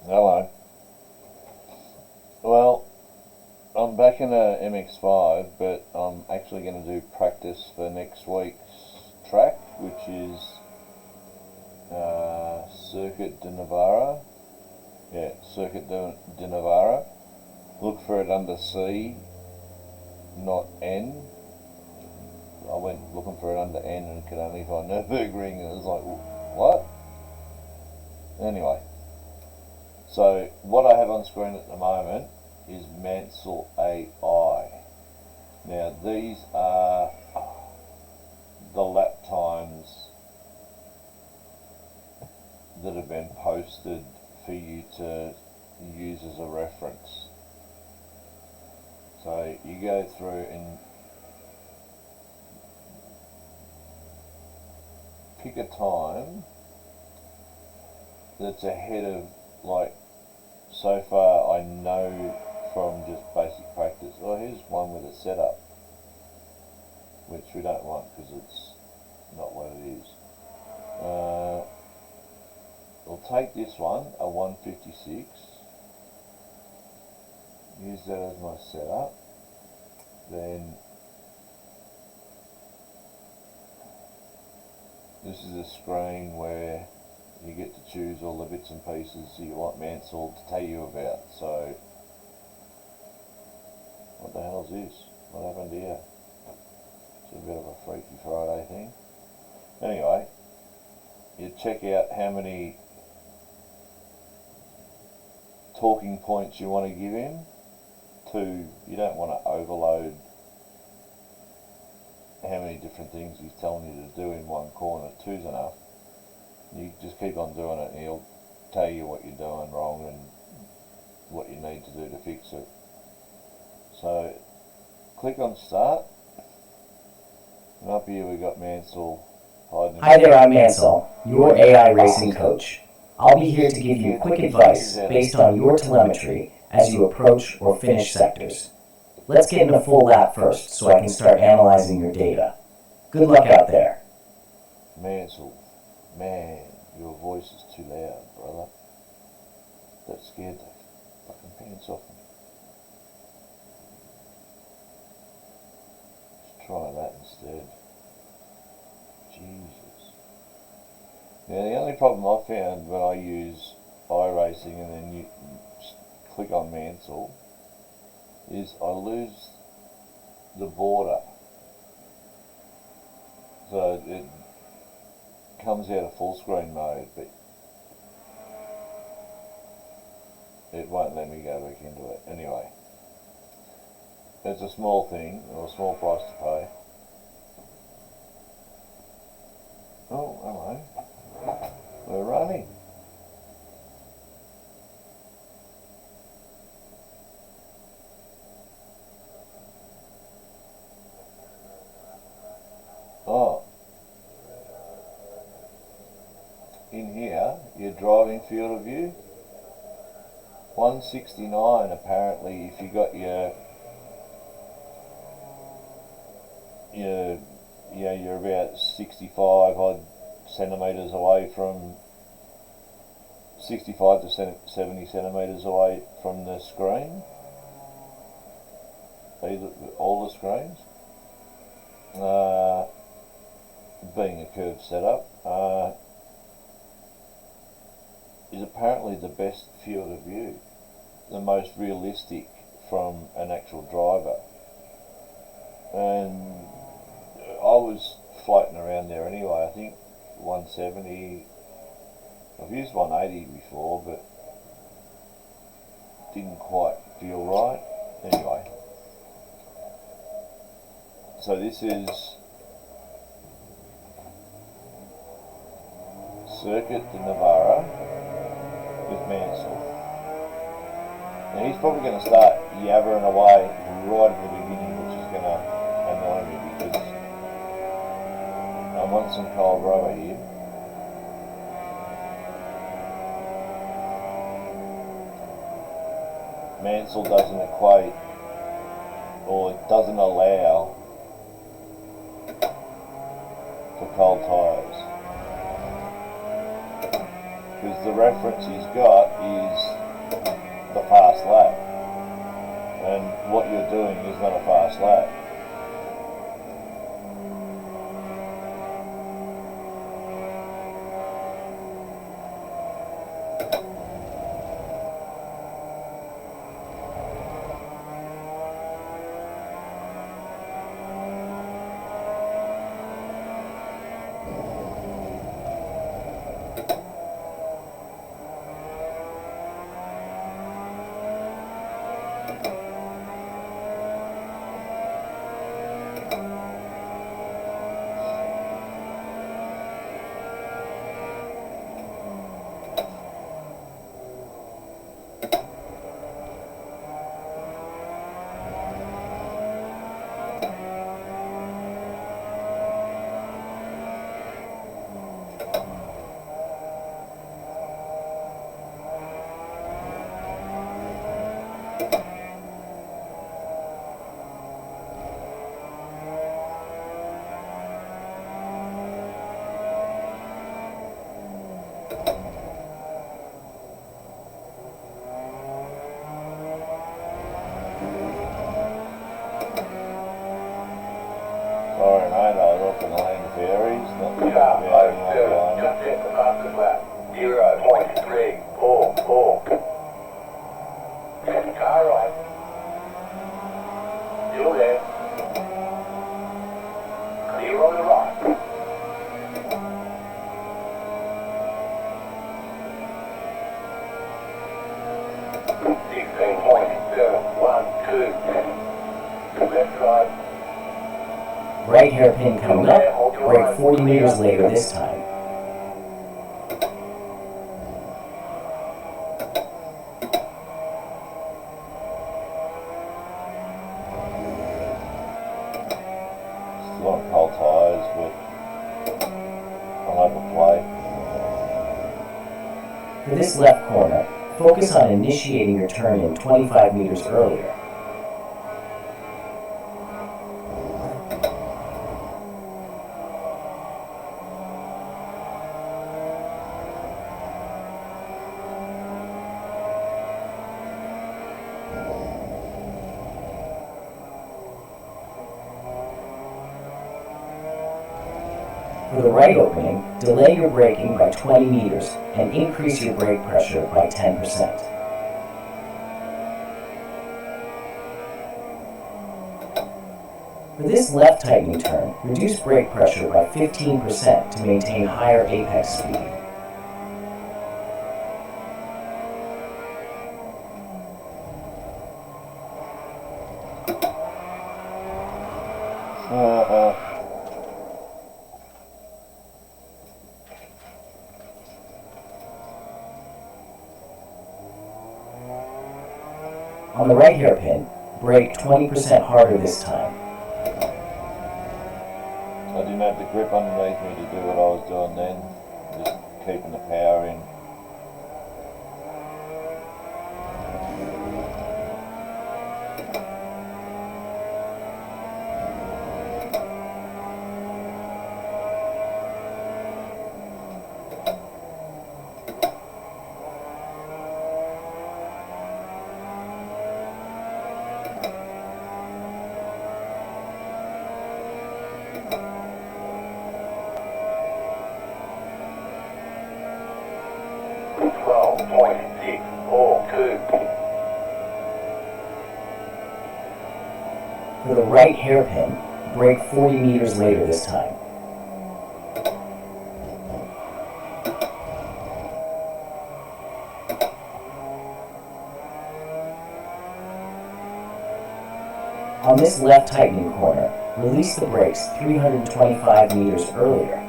Hello. Well, I'm back in a MX5, but I'm actually going to do practice for next week's track, which is Circuit de Navarra. Yeah, Circuit de Navarra. Look for it under C, not N. I went looking for it under N and could only find Nürburgring, and it was like, what? Anyway, so what I have on screen at the moment is Mansell AI. Now these are the lap times that have been posted for you to use as a reference. So you go through and pick a time that's ahead of, like, so far I know from just basic practice. Oh, here's one with a setup, which we don't want because it's not what it is. We'll take this one, a 156, use that as my setup. Then this is a screen where you get to choose all the bits and pieces you want Mansell to tell you about. So, what the hell is this? What happened here? It's a bit of a Freaky Friday thing. Anyway, you check out how many talking points you want to give him. 2, you don't want to overload how many different things he's telling you to do in one corner. 2's enough. You just keep on doing it and he'll tell you what you're doing wrong and what you need to do to fix it. So click on start, and up here we got Mansell hiding. Hi there, I'm Mansell, your AI racing coach. I'll be here to give you quick advice based on your telemetry as you approach or finish sectors. Let's get in a full lap first so I can start analyzing your data. Good luck out there. Mansell, man, your voice is too loud, brother. That scared the fucking pants off me. Let's try that instead. Jesus. Now the only problem I found when I use iRacing and then you click on Mansell is I lose the border. So it comes out of full screen mode, but it won't let me go back into it. Anyway, it's a small thing, or a small price to pay. Oh, hello. We're running. Oh. In here, your driving field of view, 169 apparently. If you got you're about 65 odd centimetres away from 65 to 70 centimetres away from the screen, all the screens, being a curved setup, is apparently the best field of view, the most realistic from an actual driver. And I was floating around there anyway. I think 170. I've used 180 before, but didn't quite feel right. Anyway, so this is Circuit de Navarra with Mansell. Now he's probably going to start yabbering away right at the beginning, which is going to annoy me because I'm on some cold rubber here. Mansell doesn't equate, or it doesn't allow for cold tyres. because the reference he's got is the fast lap, and what you're doing is not a fast lap. Sorry mate, I was off in the lane of fairies, not thinking about anyone behind me. Just hit the fastest lap. 0.344. Car right. Still there. Clear on the right. Left drive. Right hairpin coming up, brake 40 meters later this time. Still on cold tyres, but I'll have a play. For this left corner, focus on initiating your turn in 25 meters earlier. For the right opening, delay your braking by 20 meters and increase your brake pressure by 10%. For this left tightening turn, reduce brake pressure by 15% to maintain higher apex speed. On the right hairpin, brake 20% harder this time. I didn't have the grip underneath me to do what I was doing then, just keeping the power in. For the right hairpin, brake 40 meters later this time. On this left tightening corner, release the brakes 325 meters earlier.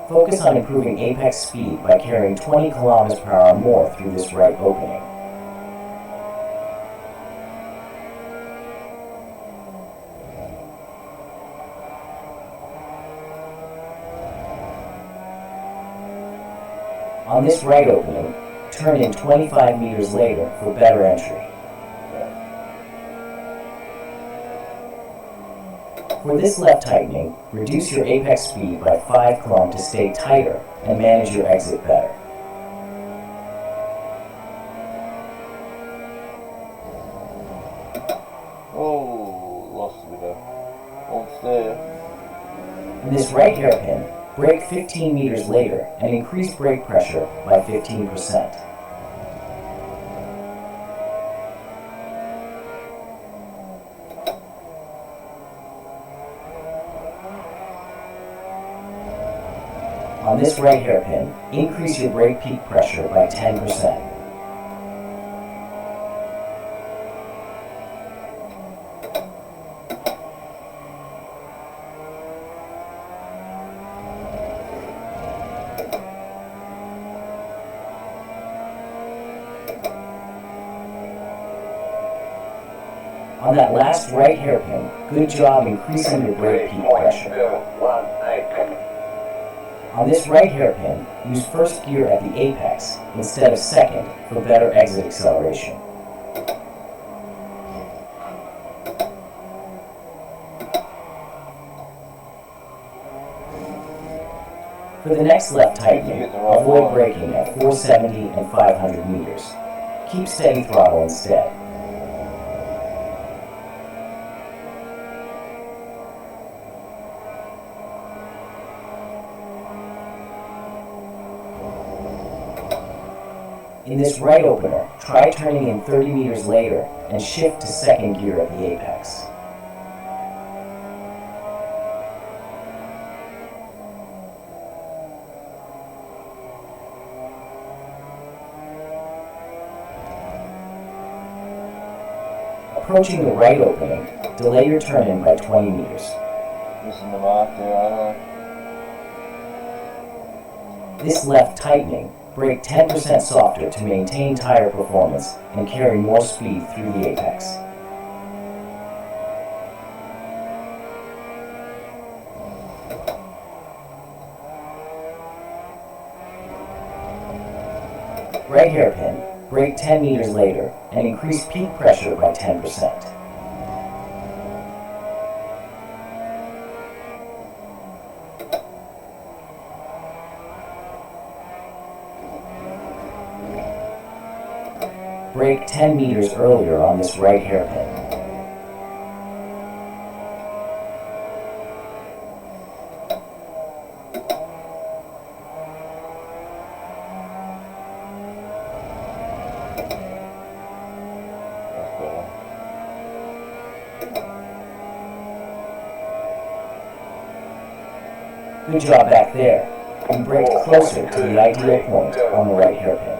Focus on improving apex speed by carrying 20 kilometers per hour more through this right opening. On this right opening, turn in 25 meters later for better entry. For this left tightening, reduce your apex speed by 5 km to stay tighter and manage your exit better. Oh, lost a bit of oomph there. In this right hairpin, brake 15 meters later and increase brake pressure by 15%. On this right hairpin, increase your brake peak pressure by 10%. On that last right hairpin, good job increasing your brake peak pressure. 018. On this right hairpin, use first gear at the apex instead of second for better exit acceleration. For the next left tightening, avoid braking at 470 and 500 meters. Keep steady throttle instead. In this right opener, try turning in 30 meters later and shift to second gear at the apex. Approaching the right opening, delay your turn-in by 20 meters. Missing the mark there, aren't I? This left tightening, brake 10% softer to maintain tire performance and carry more speed through the apex. Right hairpin, brake 10 meters later and increase peak pressure by 10%. Brake 10 meters earlier on this right hairpin. That's better. Good job back there. You braked closer to the ideal point on the right hairpin.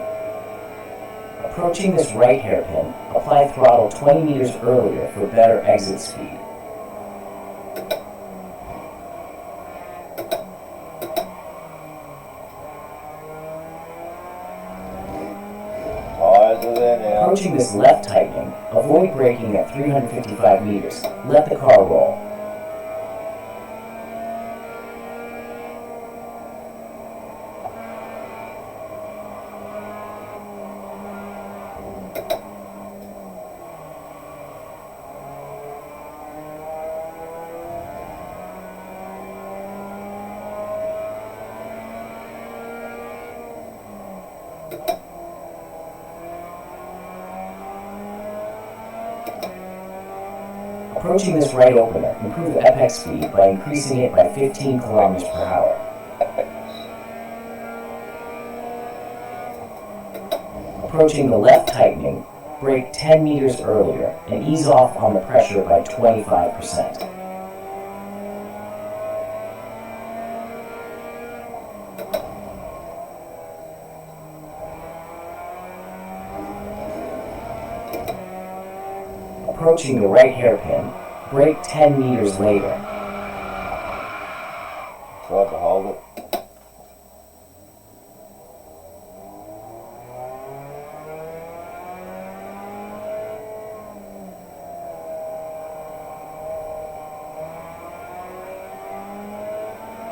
Approaching this right hairpin, apply throttle 20 meters earlier for better exit speed. Tires are there now. Approaching this left tightening, avoid braking at 355 meters. Let the car roll. Approaching this right opener, improve the apex speed by increasing it by 15 kilometers per hour. Approaching the left tightening, brake 10 meters earlier and ease off on the pressure by 25%. Approaching the right hairpin, brake 10 meters later. Tried to hold it.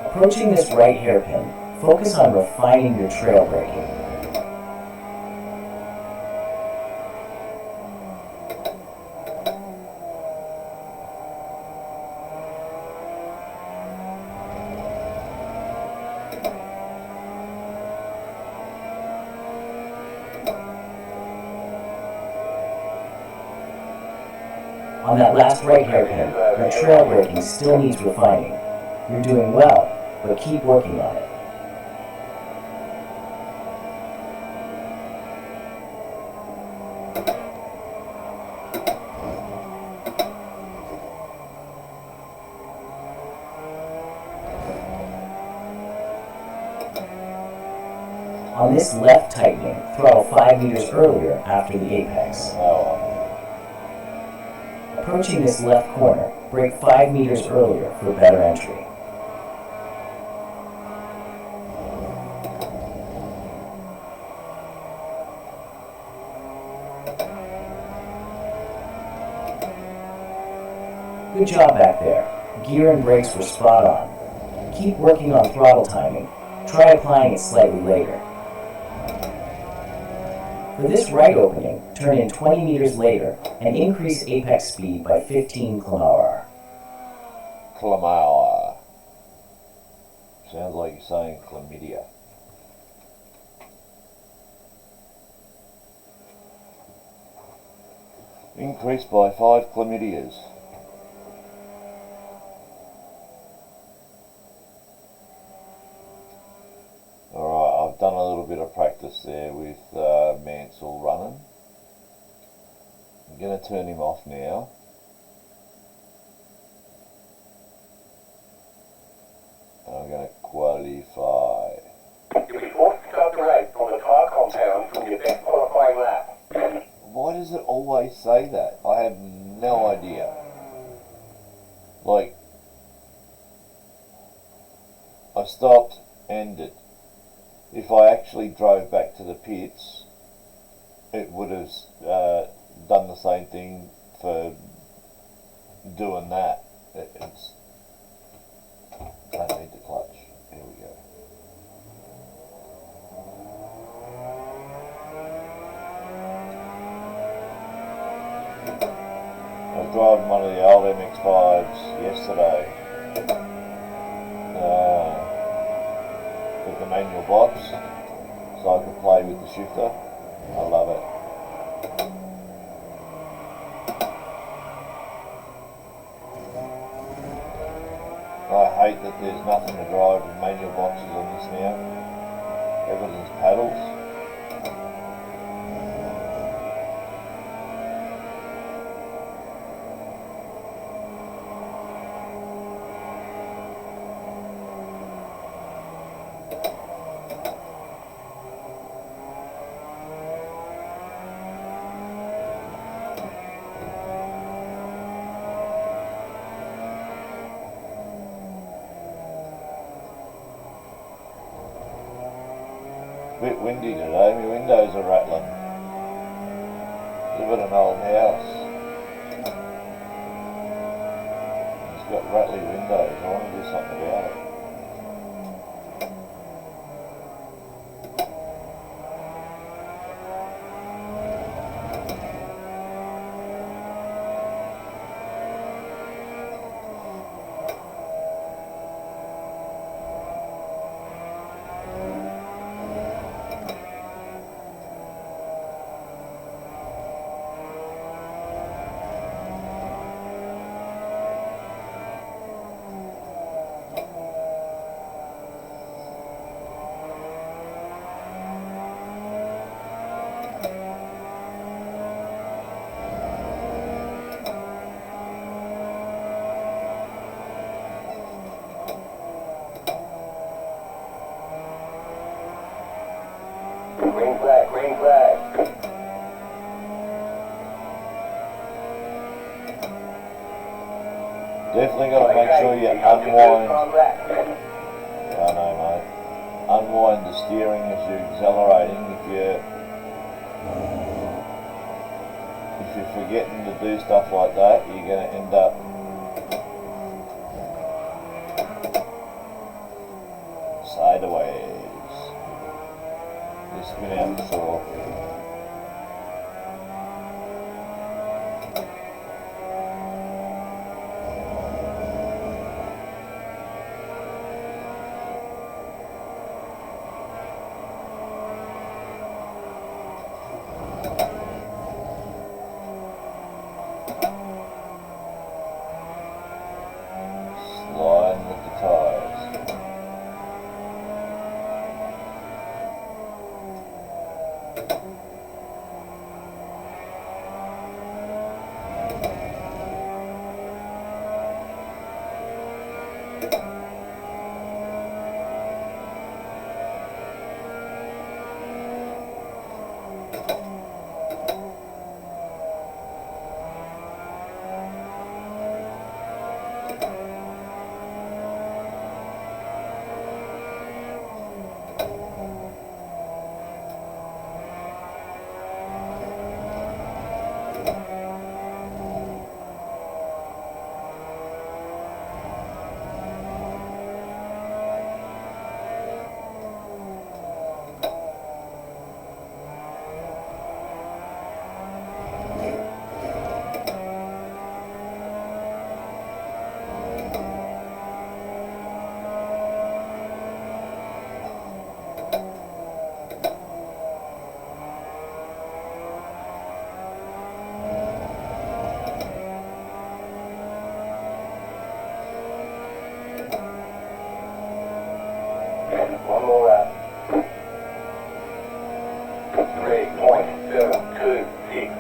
Approaching this right hairpin, focus on refining your trail braking. On that last right hairpin, your trail braking still needs refining. You're doing well, but keep working on it. On this left tightening, throttle 5 meters earlier after the apex. Oh, Approaching this left corner, brake 5 meters earlier for better entry. Good job back there. Gear and brakes were spot on. Keep working on throttle timing. Try applying it slightly later. For this right opening, turn in 20 meters later and increase apex speed by 15 km/h. Chlamydia. Sounds like you're saying chlamydia. Increased by 5 chlamydias. Alright, I've done a little bit of practice there with Mansell running. I'm going to turn him off now. I'm going to qualify. You'll be forced to start the race on the tyre compound from your best qualifying lap. Why does it always say that? I have no idea. Like, I stopped, ended. If I actually drove back to the pits, it would have done the same thing for doing that. It's don't need the clutch. Here we go. I was driving one of the old MX-5s yesterday with the manual box, so I could play with the shifter. I love it. I hate that there's nothing to drive with manual boxes on this now. Everything's paddles. Bit windy today, my windows are rattling. Live in an old house. It's got rattly windows, I want to do something about it. Green flag, green flag. Definitely got to make sure you unwind. Yeah, I know, mate. Unwind the steering as you're accelerating. If you're forgetting to do stuff like that, you're going to end up sideways. Just spin out the saw. One more lap. 3.726.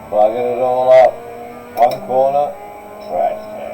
Bugging it all up. One corner, trash can.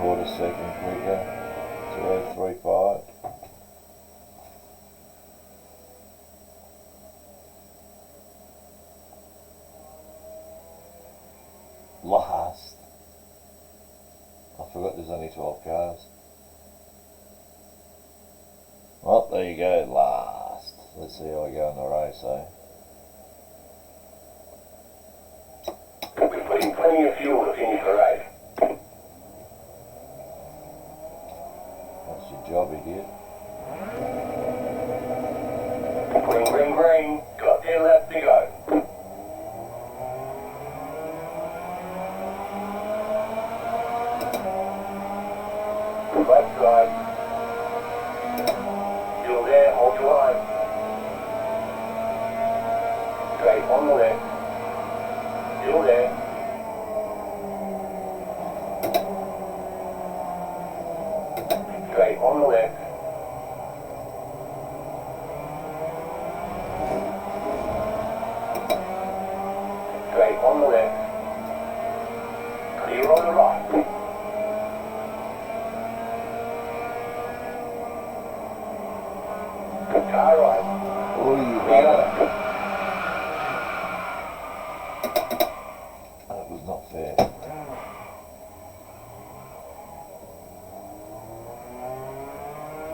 Quarter second quicker, 2035. Last. I forgot there's only 12 cars. Well, there you go, last. Let's see how I go in the race, eh? We're putting plenty of fuel to finish the race. That's your job, idiot. Green, green, green. Got 10 laps to go. Left side. Still there, hold your line. Straight on the left. Still there. Straight on the left. Straight on the left. Clear on the right. Car right. Oh, you better. That was not fair.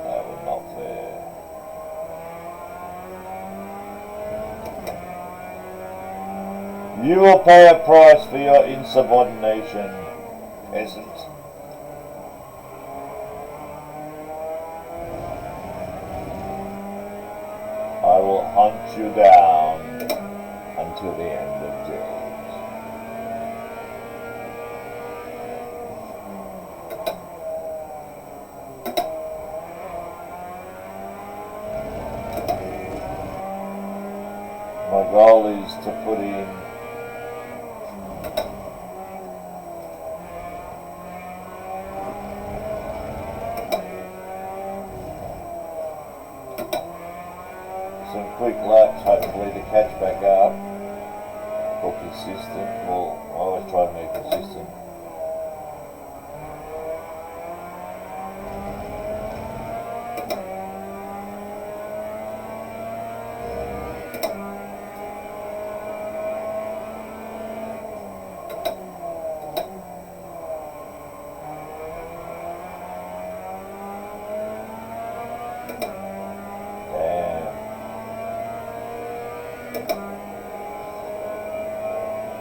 That was not fair. You will pay a price for your insubordination, peasant. I will hunt you down until the end of days. My goal is to put in some quick laps, hopefully to catch back up, or consistent. Well, I always try to be consistent.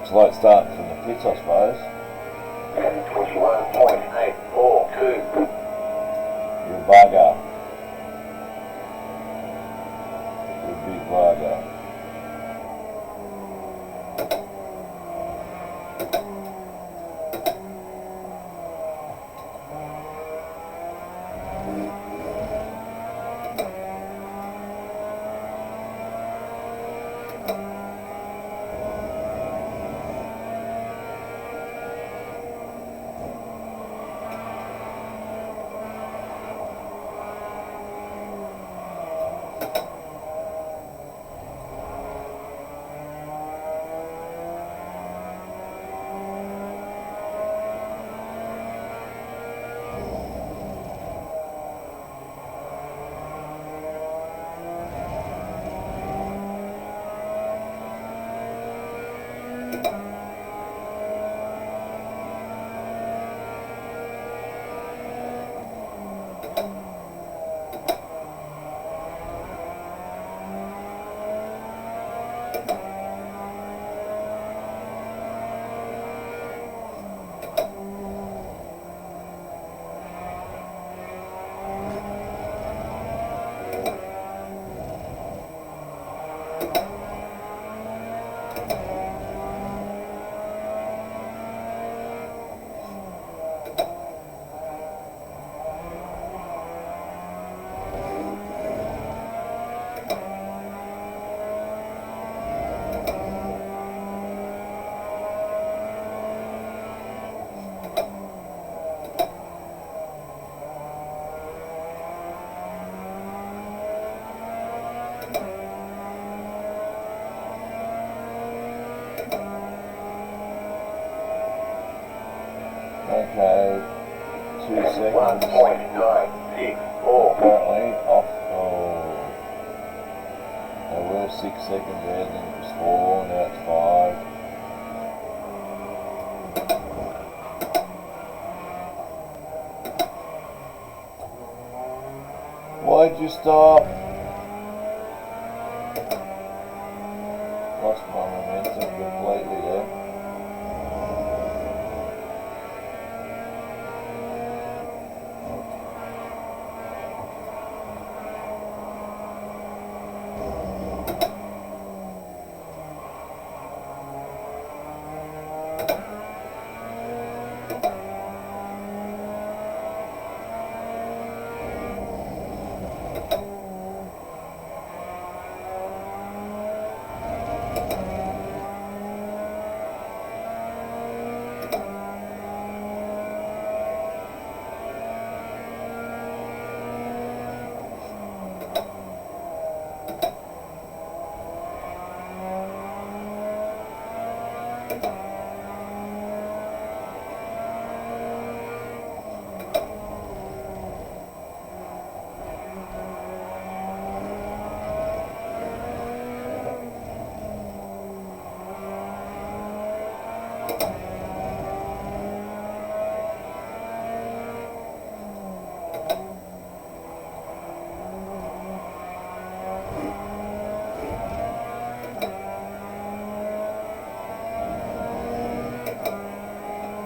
It's like starting from the pits, I suppose. 21.842. You're a bugger. You're a big bugger. Okay, 2 seconds. 1.964. Currently off. Oh, there were 6 seconds there, then it was 4, now it's 5. Why'd you stop? Lost my momentum completely there.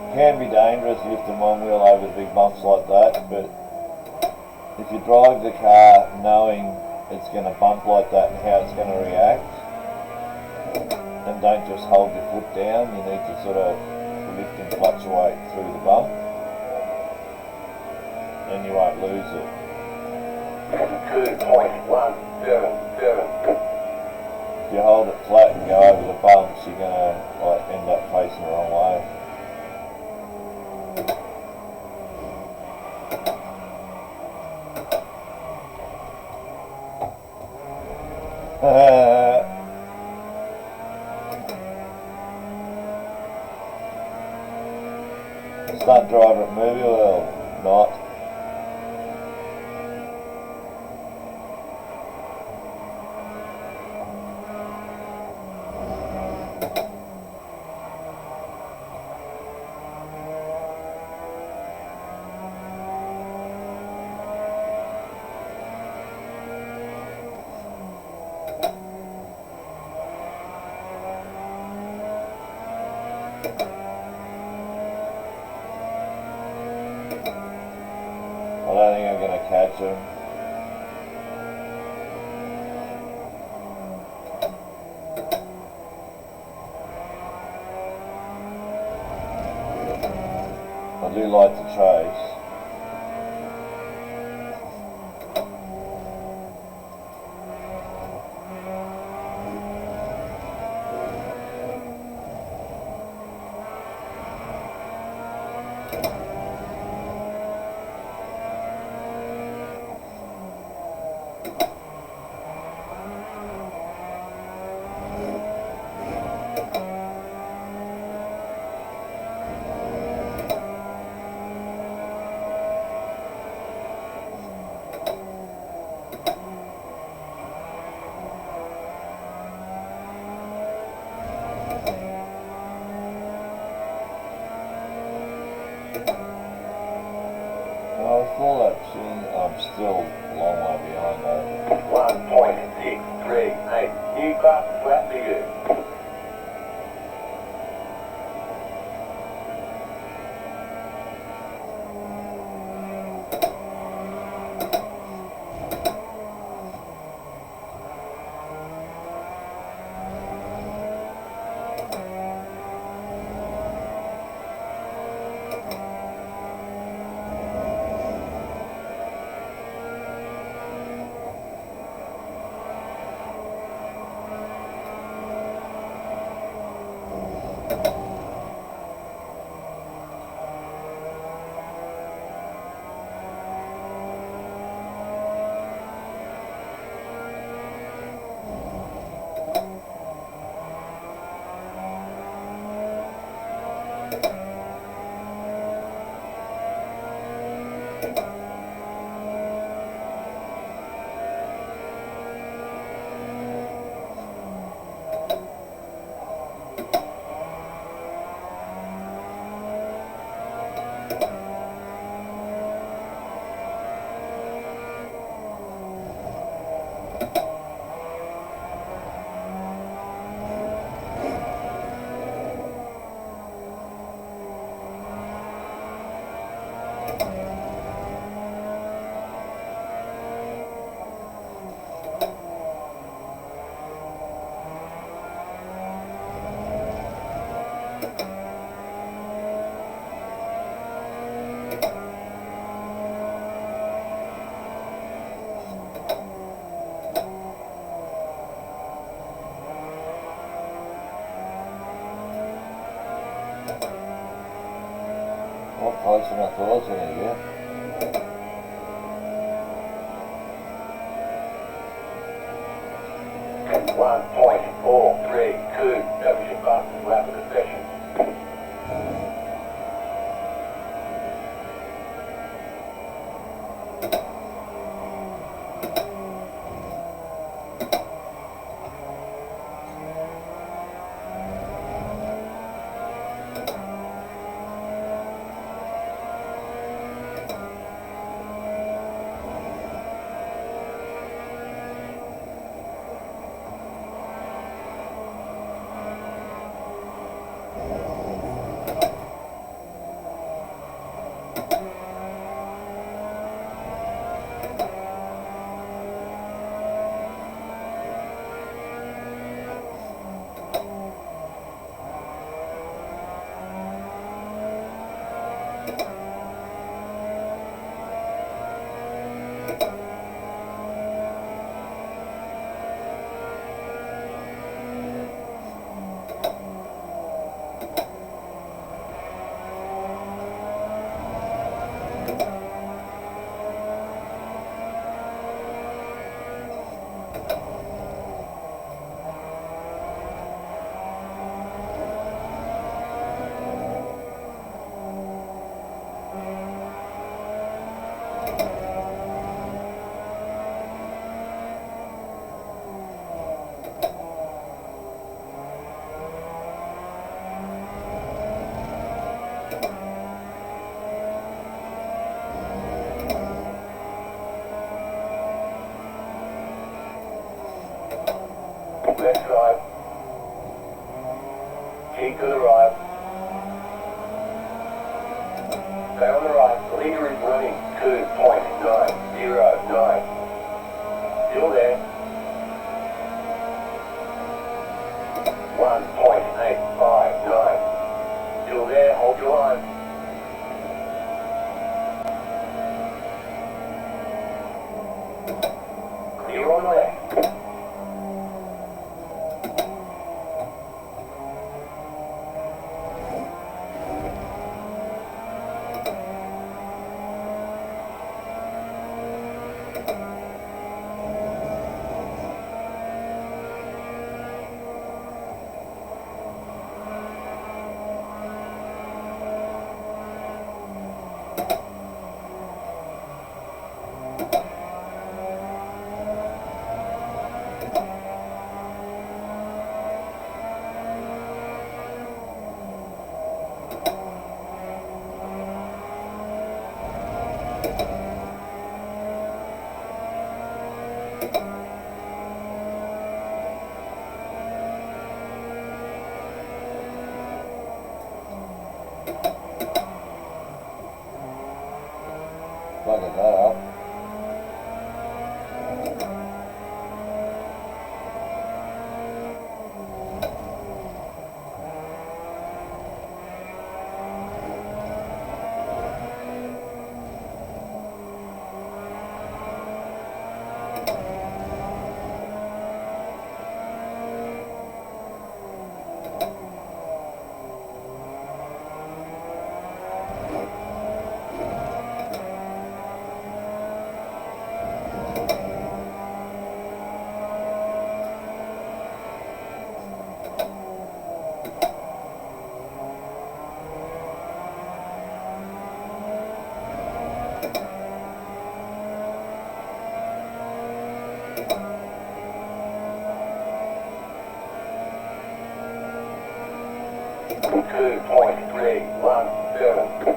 Can be dangerous lifting one wheel over big bumps like that, but if you drive the car knowing it's going to bump like that and how it's going to react, and don't just hold your foot down, you need to sort of lift and fluctuate through the bump, then you won't lose it. 2.177. if you hold it flat and go over the bumps, you're gonna like end up facing the wrong way. Stunt driver at Movie World, not. I don't think I'm gonna catch him. I do like to chase. Oh, 4 laps in, I'm still a long way behind though. 1.638. New fastest lap to you. What closer than I thought I was gonna get. And 1.432. That was your fastest lap of the session. left side. Keep to the right. Stay on the right. The leader is running 2.909. Still there. 1.859. Still there, hold your line. Clear on the left. Bugger that up. Two point 317.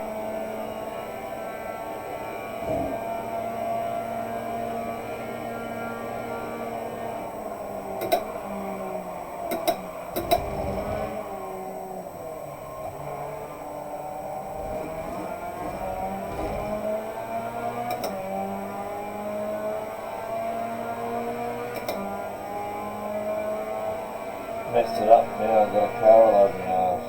Messed it up now, I've got a car all over my ass.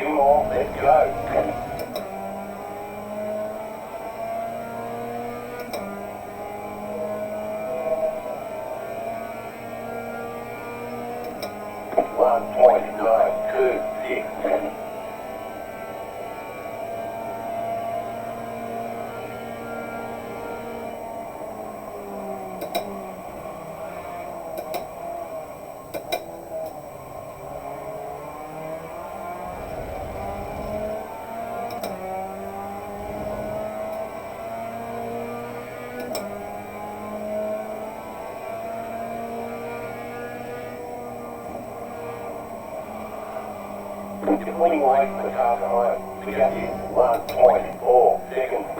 Two more, let's go. One point nine two six. Winning away from the car behind. We got you 1.4 seconds.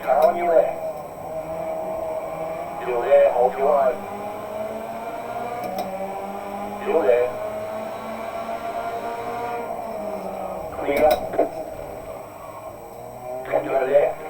Car on your left. Still there, hold your line. Still there. Clear. To the left.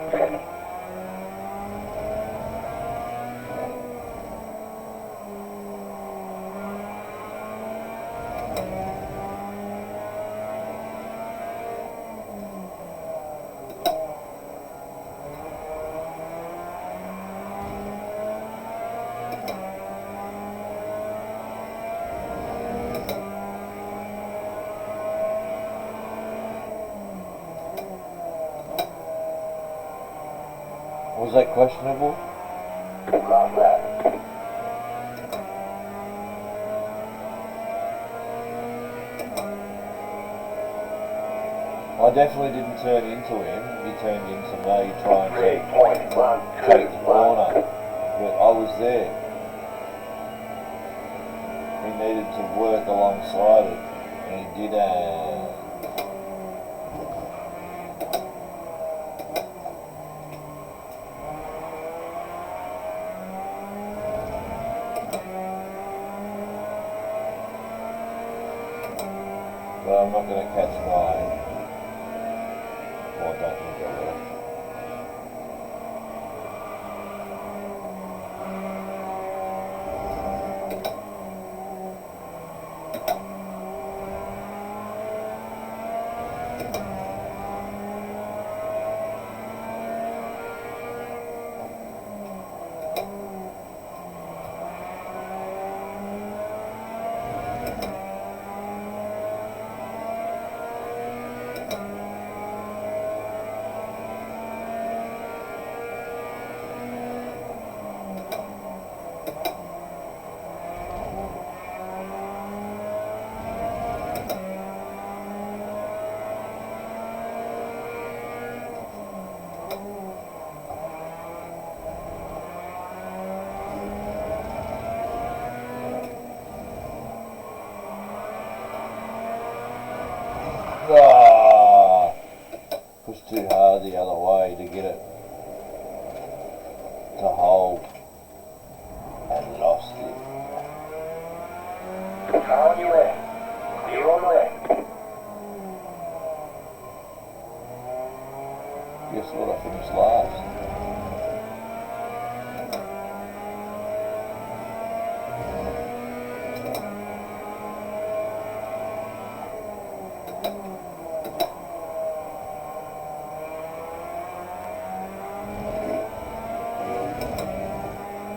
Was that questionable? Last lap. I definitely didn't turn into him. He turned into me trying to 3.1, take the corner. But I was there. He needed to work alongside it, and he didn't. But I'm not going to catch mine. Well, I don't think I will. Ah, pushed too hard the other way to get it to hold and lost it. Car on your left. Clear on the left. Guess what? I finished last.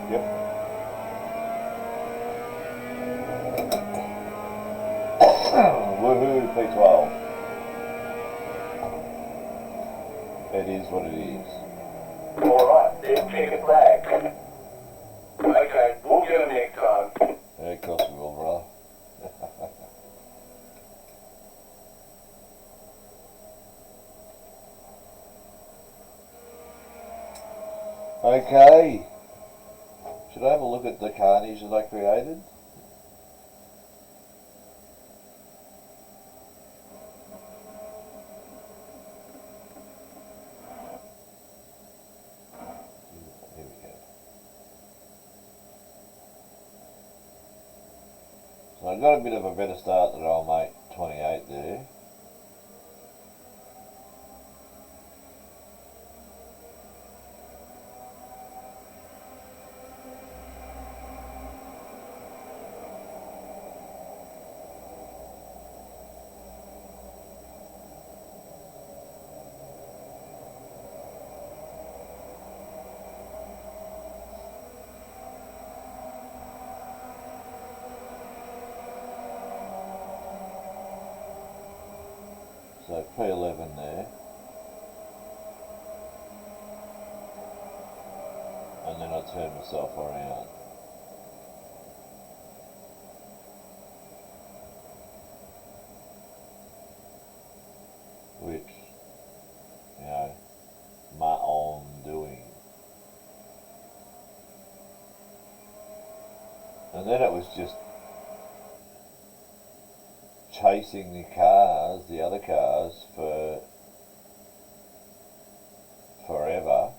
Yep. Woohoo, P12. It is what it is. Alright, then check flag. Okay, we'll get them next time. Yeah, of course we will, brother. Okay. Should I have a look at the carnage that I created? Here we go. So I got a bit of a better start than old mate 28 there. So P11 there. And then I turn myself around. Which, you know, my own doing. And then it was just chasing the cars, the other cars, for forever,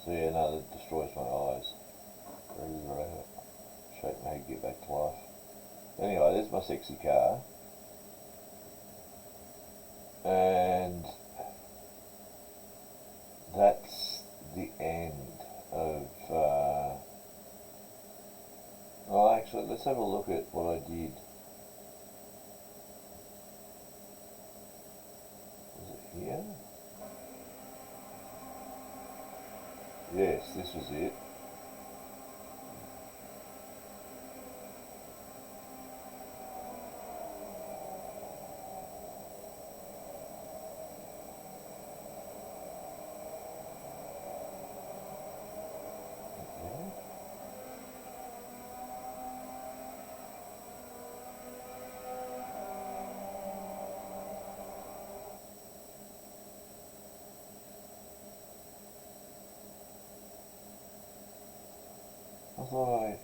So yeah, no, that destroys my eyes. Shake my head, get back to life. Anyway, there's my sexy car. And that's the end of, well actually, let's have a look at what I did. Was it here? Yes, this was it. I thought I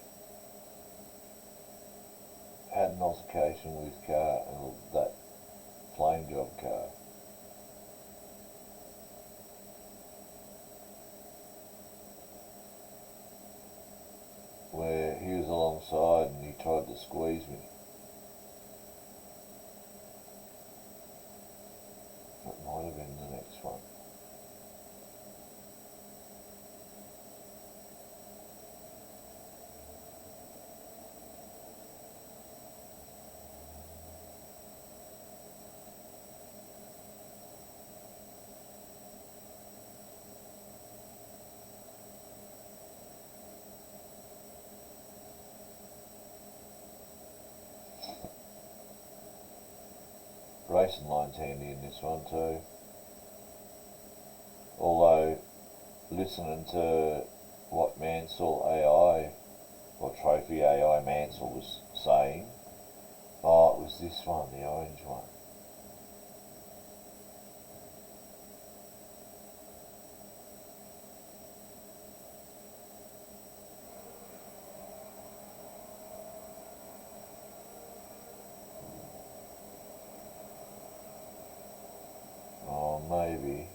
had an altercation with car and that flame job car. Where he was alongside and he tried to squeeze me. That might have been the next one. Racing line's handy in this one too. Although, listening to what Mansell AI, or Trophy AI Mansell was saying, oh, it was this one, the orange one. Oh, maybe.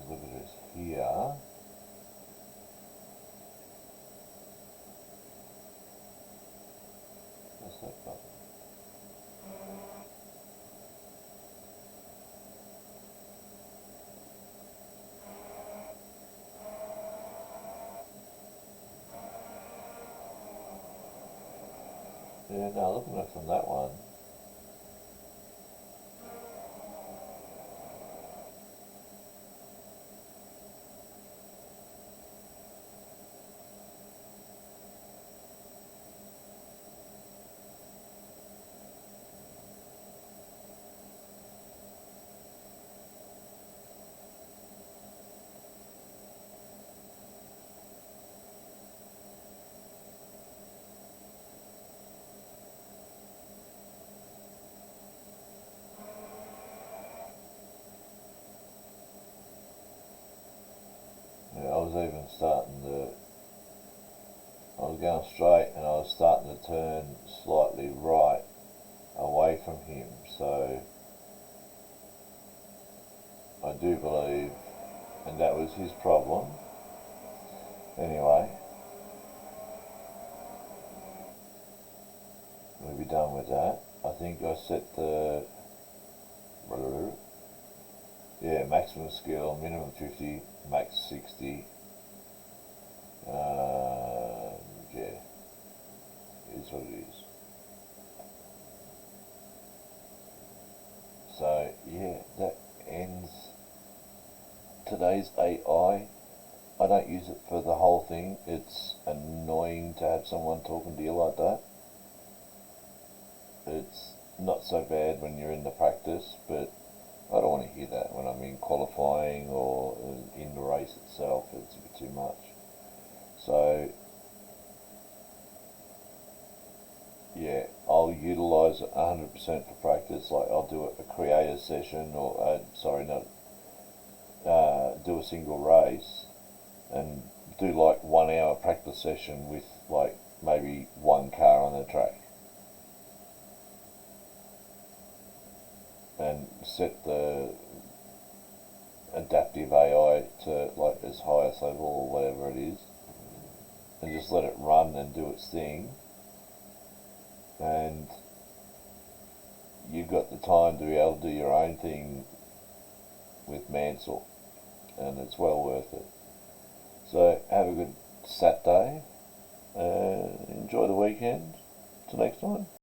Look at this here. What's that button? Yeah, no, looking at it from that one. Yeah, I was even starting to, I was going straight and I was starting to turn slightly right away from him, so I do believe, and that was his problem. Anyway, we'll be done with that. I think I set the, yeah, maximum skill, minimum 50, max 60. Yeah, it's what it is. So yeah, that ends today's AI. I don't use it for the whole thing. It's annoying to have someone talking to you like that. It's not so bad when you're in the practice, but I don't want to hear that when I'm in qualifying or in the race itself. It's a bit too much. So yeah, I'll utilise it 100% for practice. Like I'll do a creator session, or do a single race and do like 1 hour practice session with like maybe one car on the track. And set the adaptive AI to like as highest level or whatever it is, and just let it run and do its thing, and you've got the time to be able to do your own thing with Mansell, and it's well worth it. So have a good Saturday, enjoy the weekend, till next time.